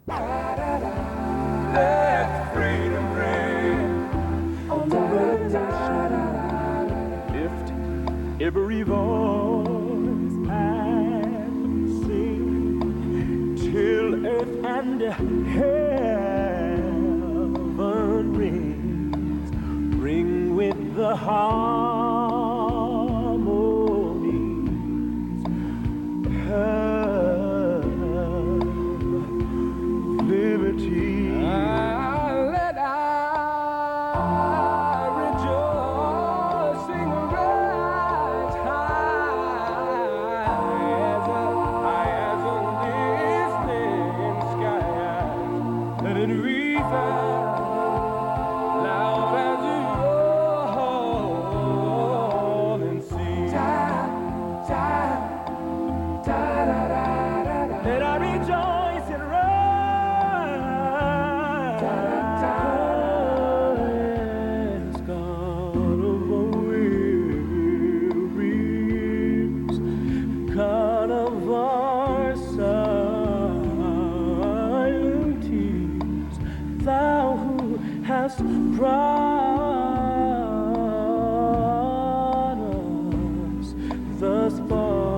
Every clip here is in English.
Let freedom ring on the nation. Lift every voice and sing till earth and heaven rings. Ring with the harmonies of liberty. Let our rejoicing rise high as a listening sky. Let it resound loud as a rolling sea. Let our rejoicing rise. God of all wearies, God of our silent tears, thou who hast brought us thus far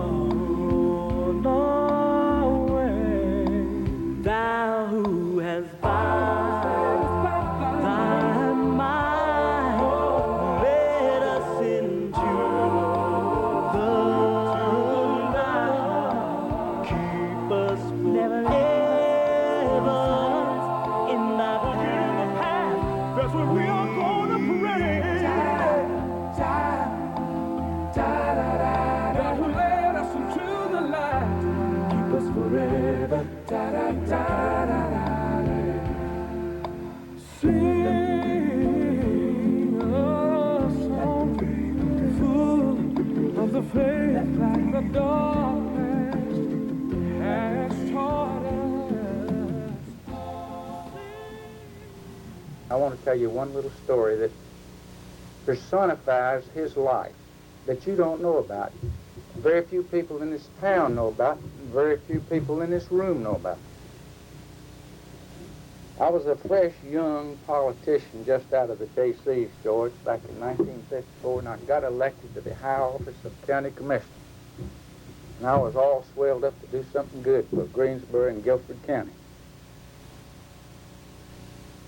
on our way, thou who hast bound thy mind, led us into the night, keep us forever in thy path. That's what we are gonna pray. God who led us into the light, keep us forever. Sing a song full of the faith like the darkness has taught us. I want to tell you one little story that personifies his life that you don't know about. Very few people in this town know about, and very few people in this room know about. I was a fresh, young politician just out of the JCs, George, back in 1954, and I got elected to the high office of county commissioner. And I was all swelled up to do something good for Greensboro and Guilford County.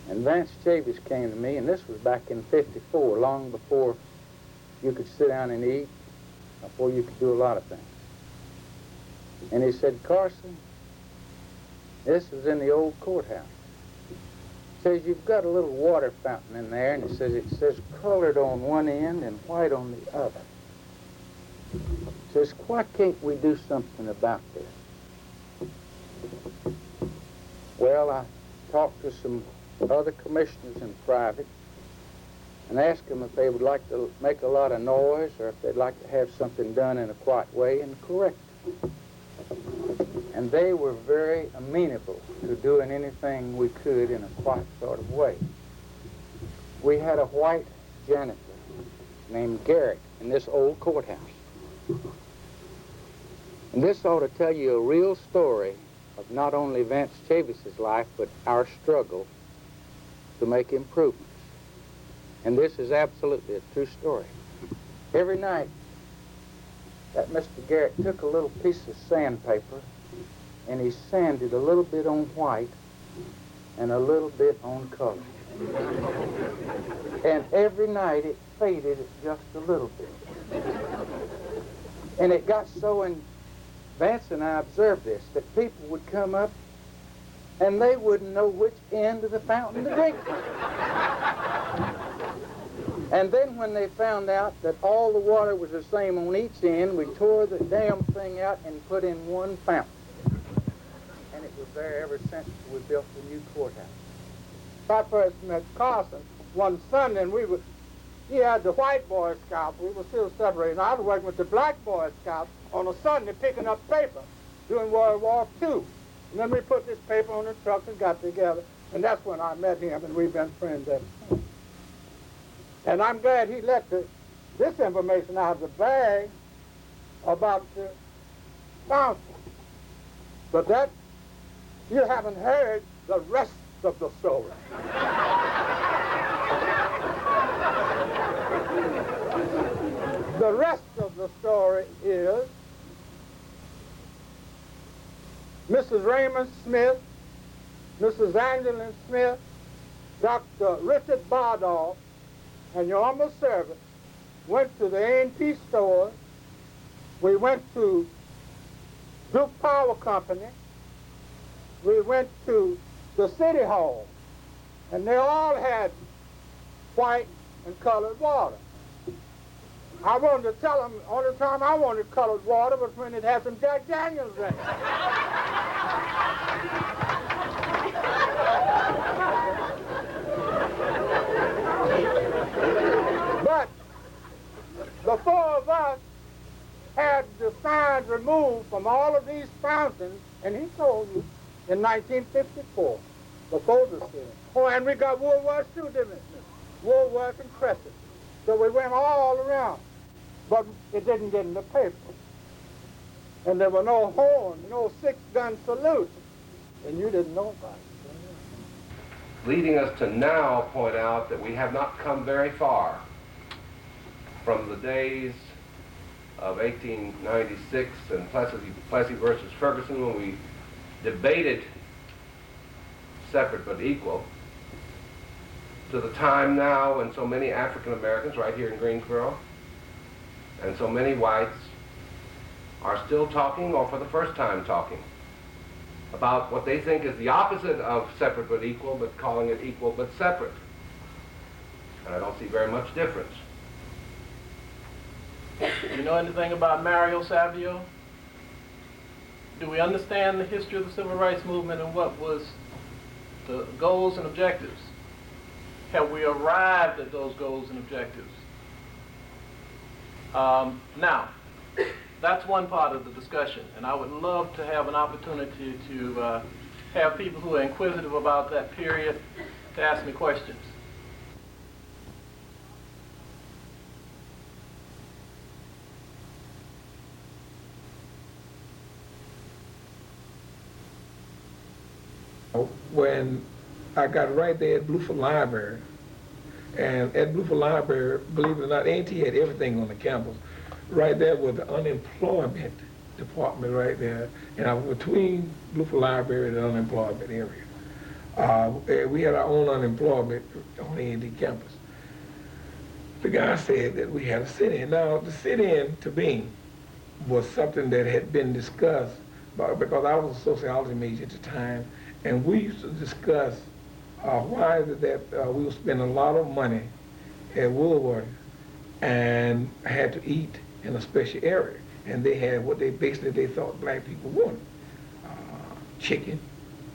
And Vance Chavis came to me, and this was back in '54, long before you could sit down and eat, before you could do a lot of things. And he said, Carson, this was in the old courthouse. He says, you've got a little water fountain in there, and it says colored on one end and white on the other. He says, why can't we do something about this? Well, I talked to some other commissioners in private and asked them if they would like to make a lot of noise or if they'd like to have something done in a quiet way and correct it. And they were very amenable to doing anything we could in a quiet sort of way. We had a white janitor named Garrett in this old courthouse. And this ought to tell you a real story of not only Vance Chavis's life, but our struggle to make improvements. And this is absolutely a true story. Every night, that Mr. Garrett took a little piece of sandpaper and he sanded a little bit on white and a little bit on color. And every night it faded just a little bit. And it got so, and Vance and I observed this, that people would come up and they wouldn't know which end of the fountain to drink from. And then when they found out that all the water was the same on each end, we tore the damn thing out and put in one fountain. And it was there ever since we built the new courthouse. I first met Carson one Sunday, and he had the white Boy Scouts. We were still separated. I was working with the black Boy Scouts on a Sunday picking up paper during World War II. And then we put this paper on the truck and got together. And that's when I met him, and we've been friends ever since. And I'm glad he let this information out of the bag about the fountain. But that You haven't heard the rest of the story. The rest of the story is Mrs. Raymond Smith, Mrs. Angeline Smith, Dr. Richard Bardolph, and your humble servant went to the A&P store. We went to Duke Power Company. We went to the City Hall, and they all had white and colored water. I wanted to tell them, only time I wanted colored water was when it had some Jack Daniels in it. But the four of us had the signs removed from all of these fountains, and he told you, in 1954, before the city. Oh, and we got Woolworths too, didn't we? Woolworths and Crescent. So we went all around, but it didn't get in the paper. And there were no horns, no six-gun salutes, and you didn't know about it. Leading us to now point out that we have not come very far from the days of 1896 and Plessy versus Ferguson, when we debated separate but equal, to the time now when so many African Americans right here in Greensboro and so many whites are still talking, or for the first time talking, about what they think is the opposite of separate but equal, but calling it equal but separate. And I don't see very much difference. Do you know anything about Mario Savio? Do we understand the history of the civil rights movement and what was the goals and objectives? Have we arrived at those goals and objectives? Now, that's one part of the discussion, and I would love to have an opportunity to have people who are inquisitive about that period to ask me questions. When I got right there at Bluford Library, and at Bluford Library, believe it or not, A&T had everything on the campus. Right there was the unemployment department right there, and I was between Bluford Library and the unemployment area. We had our own unemployment on the A&T campus. The guy said that we had a sit-in. Now, the sit-in to me was something that had been discussed because I was a sociology major at the time, and we used to discuss why is it that we would spend a lot of money at Woolworth and had to eat in a special area. And they had what they thought black people wanted, chicken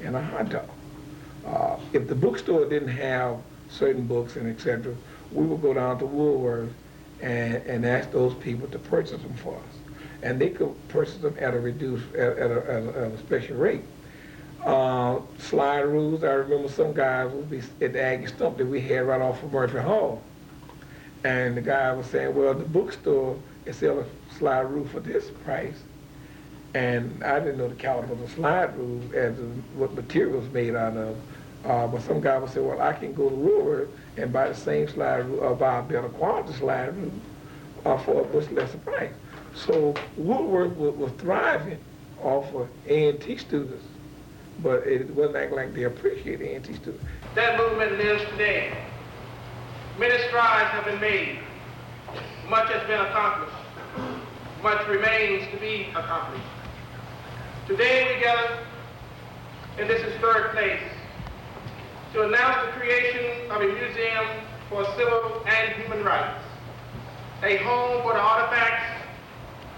and a hot dog. If the bookstore didn't have certain books and etc., we would go down to Woolworth and ask those people to purchase them for us. And they could purchase them at a reduced, at a special rate. Slide rules, I remember some guys would be at the Aggie Stump that we had right off of Murphy Hall. And the guy was saying, well, the bookstore is selling a slide rule for this price. And I didn't know the caliber of the slide rules as to what material was made out of. But some guy would say, well, I can go to Woolworth and buy the same slide rule, or buy a better quality slide rule for a much lesser price. So Woolworth was thriving off of A&T students, but it wasn't acting like they appreciate A&T students. That movement lives today. Many strides have been made. Much has been accomplished. Much remains to be accomplished. Today we gather in this historic place to announce the creation of a museum for civil and human rights, a home for the artifacts,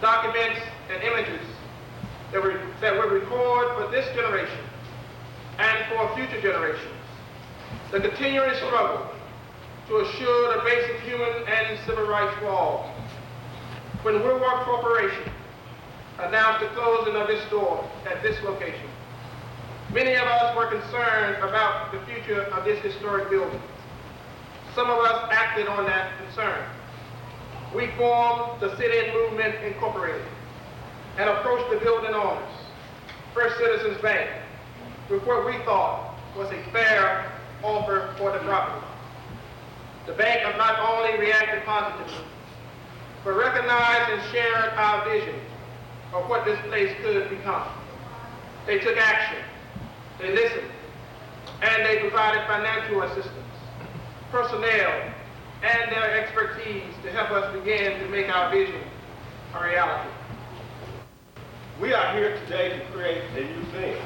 documents, and images that will record for this generation and for future generations the continuing struggle to assure the basic human and civil rights for all. When Woolworth Corporation announced the closing of this store at this location, many of us were concerned about the future of this historic building. Some of us acted on that concern. We formed the Sit-In Movement Incorporated and approached the building owners, First Citizens Bank, with what we thought was a fair offer for the property. The bank has not only reacted positively, but recognized and shared our vision of what this place could become. They took action, they listened, and they provided financial assistance, personnel, and their expertise to help us begin to make our vision a reality. We are here today to create a museum,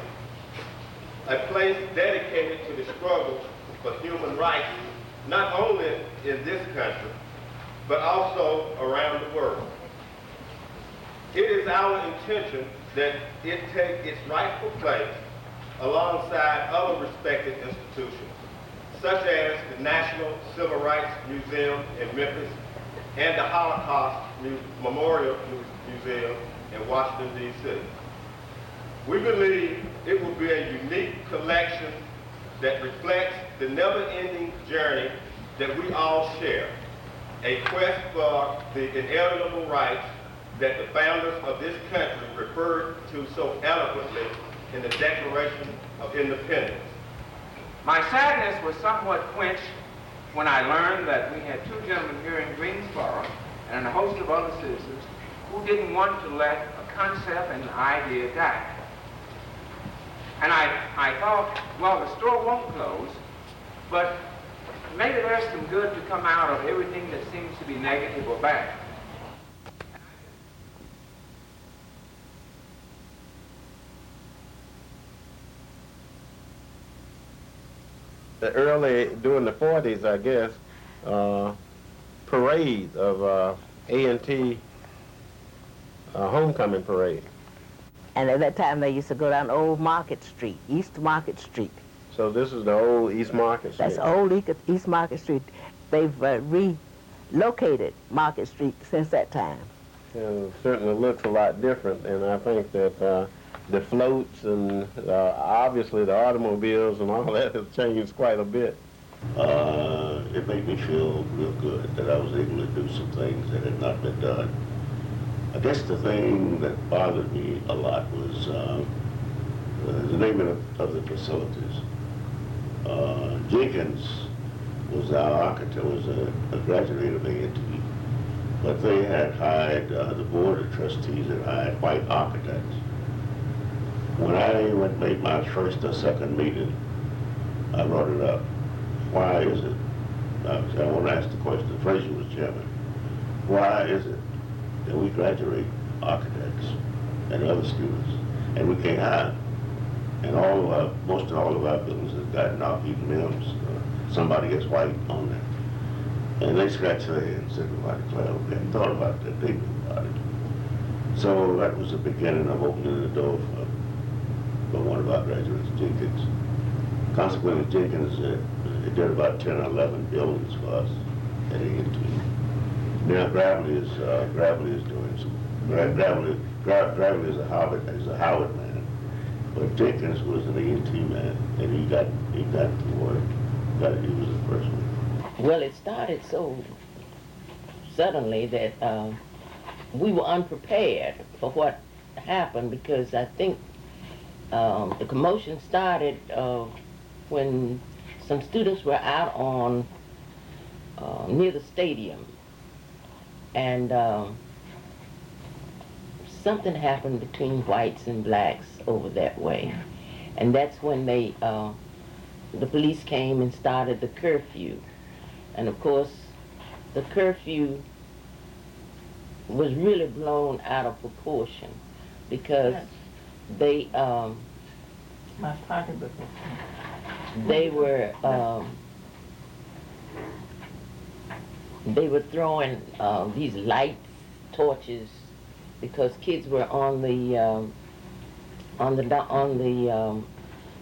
a place dedicated to the struggle for human rights, not only in this country, but also around the world. It is our intention that it take its rightful place alongside other respected institutions, such as the National Civil Rights Museum in Memphis and the Holocaust Memorial Museum in Washington, D.C. We believe it will be a unique collection that reflects the never-ending journey that we all share, a quest for the inalienable rights that the founders of this country referred to so eloquently in the Declaration of Independence. My sadness was somewhat quenched when I learned that we had two gentlemen here in Greensboro and a host of other citizens who didn't want to let a concept and an idea die. And I thought, well, the store won't close, but maybe there's some good to come out of everything that seems to be negative or bad. Early during the 40s, I guess, parades of A&T homecoming parade. And at that time, they used to go down Old Market Street, East Market Street. So this is the old East Market Street. That's old East Market Street. They've relocated Market Street since that time. And it certainly looks a lot different, and I think that the floats and obviously the automobiles and all that has changed quite a bit. It made me feel real good that I was able to do some things that had not been done. I guess the thing that bothered me a lot was the name of the facilities. Jenkins was our architect, was a graduate of A&T, but they had hired, the board of trustees had hired white architects. When I made my first or second meeting, I brought it up. Why is it? I want to ask the question. Frazier was chairman. Why is it that we graduate architects and other students, and we can't hire? And most all of our buildings have gotten Alpine Mims. Somebody gets white on them. And they scratched their head and said, well, I declare, we hadn't thought about that. They knew about it. So that was the beginning of opening the door for one of our graduates, Jenkins. Consequently, Jenkins did about 10 or 11 buildings for us at A&T. Now Gravely is doing some. Gravely is a Howard man, but Jenkins was an A&T man, and he got the work. He was the first one. Well, it started so suddenly that we were unprepared for what happened, because I think the commotion started when some students were out on near the stadium, and something happened between whites and blacks over that way, and that's when the police came and started the curfew. And of course, the curfew was really blown out of proportion, because they were throwing these lights, torches, because kids were on the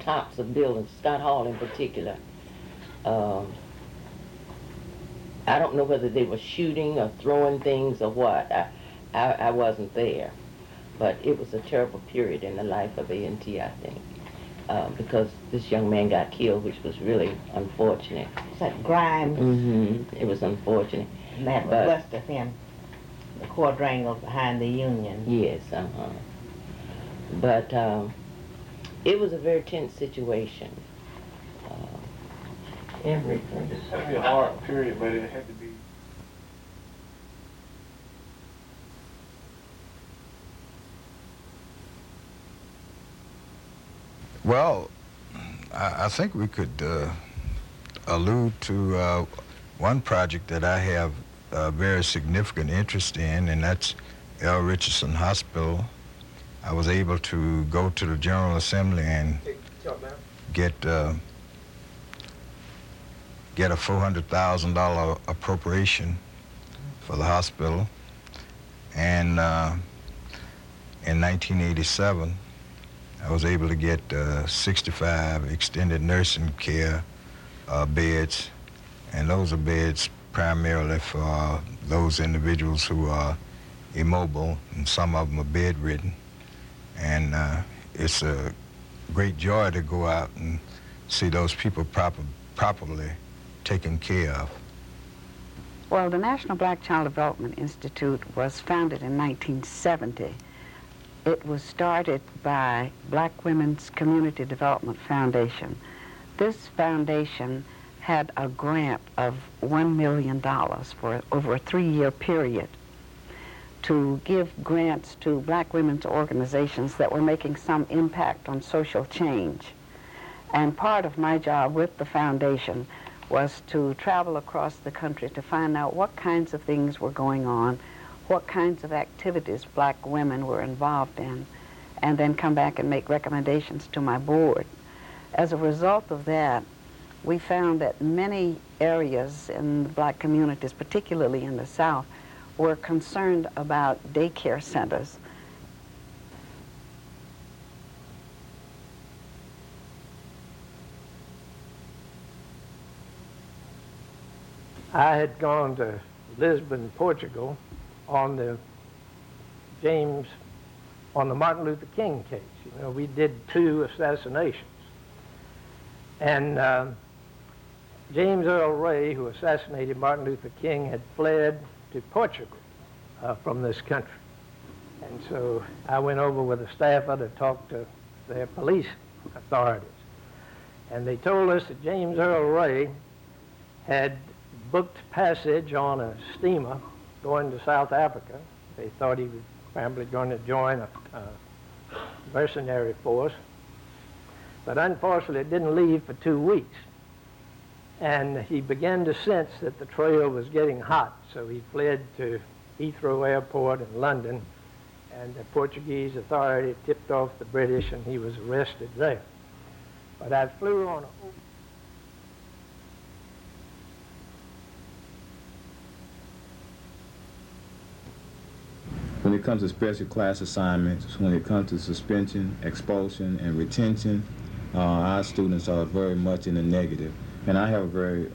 tops of buildings, Scott Hall in particular. I don't know whether they were shooting or throwing things or what. I wasn't there, but it was a terrible period in the life of A&T, I think, because this young man got killed, which was really unfortunate. It's like Grimes. Mm-hmm. It was unfortunate. And that was west of him, the quadrangle behind the Union. Yes, But It was a very tense situation. Everything. It had to be a hard period, but it had to be. Well, I think we could allude to one project that I have a very significant interest in, and that's L. Richardson Hospital. I was able to go to the General Assembly and get a $400,000 appropriation for the hospital. And in 1987, I was able to get 65 extended nursing care beds, and those are beds primarily for those individuals who are immobile, and some of them are bedridden. And it's a great joy to go out and see those people properly taken care of. Well, the National Black Child Development Institute was founded in 1970. It was started by Black Women's Community Development Foundation. This foundation had a grant of $1 million for over a 3-year period to give grants to Black women's organizations that were making some impact on social change. And part of my job with the foundation was to travel across the country to find out what kinds of things were going on, what kinds of activities Black women were involved in, and then come back and make recommendations to my board. As a result of that, we found that many areas in the Black communities, particularly in the South, were concerned about daycare centers. I had gone to Lisbon, Portugal on the Martin Luther King case. You know, we did 2 assassinations. And James Earl Ray, who assassinated Martin Luther King, had fled to Portugal from this country. And so I went over with a staffer to talk to their police authorities. And they told us that James Earl Ray had booked passage on a steamer going to South Africa. They thought he was probably going to join a mercenary force. But unfortunately, it didn't leave for 2 weeks. And he began to sense that the trail was getting hot, so he fled to Heathrow Airport in London, and the Portuguese authority tipped off the British, and he was arrested there. But I flew on a... When it comes to special class assignments, when it comes to suspension, expulsion, and retention, our students are very much in the negative. And I have a very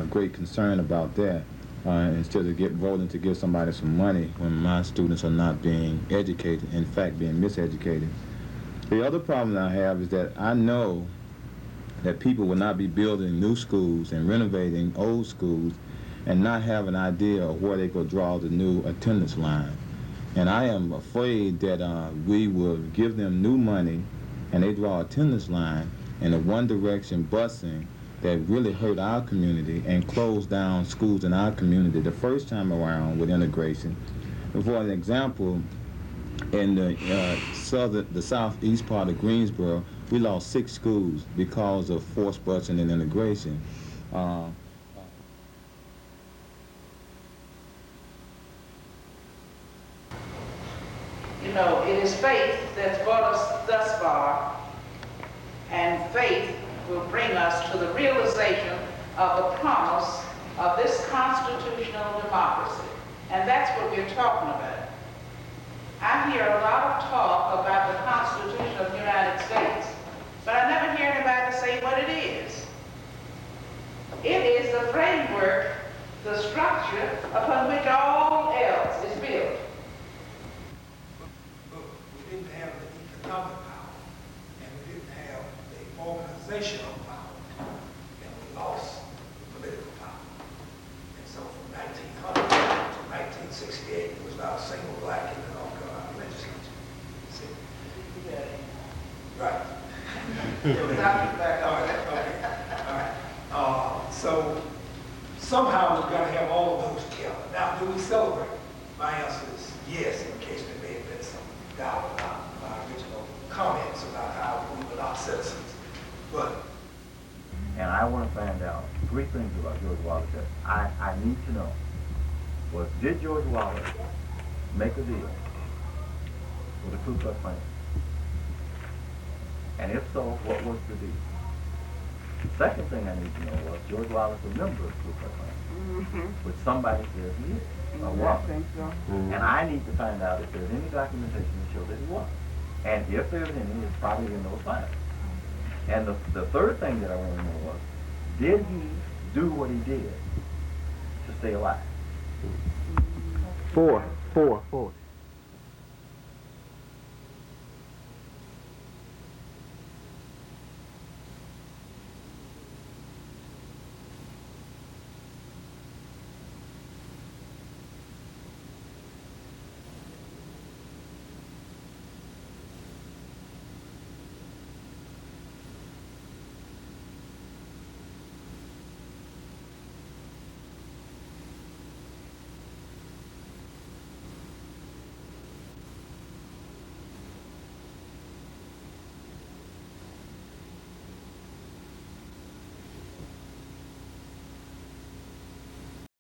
great concern about that. Instead of voting to give somebody some money when my students are not being educated, in fact being miseducated. The other problem that I have is that I know that people will not be building new schools and renovating old schools and not have an idea of where they go draw the new attendance line. And I am afraid that we will give them new money and they draw attendance line in a one direction busing that really hurt our community and closed down schools in our community the first time around with integration. For an example, in the southeast part of Greensboro, we lost 6 schools because of forced busing and integration. You know, it is faith that's brought us thus far, and faith will bring us to the realization of the promise of this constitutional democracy. And that's what we're talking about. I hear a lot of talk about the Constitution of the United States, but I never hear anybody say what it is. It is the framework, the structure upon which all else is built. But we didn't have the economic power, and we didn't have the organizational power, and we lost the political power. And so from 1900 to 1968, there was not a single black in the North Carolina legislature. See? Right. So somehow we've got to have all of those together. Now, do we celebrate? My answer is yes, in case there may have been some doubt about my original comments about how we were not citizens. But and I want to find out 3 things about George Wallace that I need to know. Was, did George Wallace make a deal with the Ku Klux Klan? And if so, what was the deal? The second thing I need to know was, George Wallace a member of the Ku Klux Klan? Which somebody says he is, or was. And I need to find out if there's any documentation to show that he was. And if there's any, it's probably in those files. And the third thing that I want to know was, did he do what he did to stay alive? Four.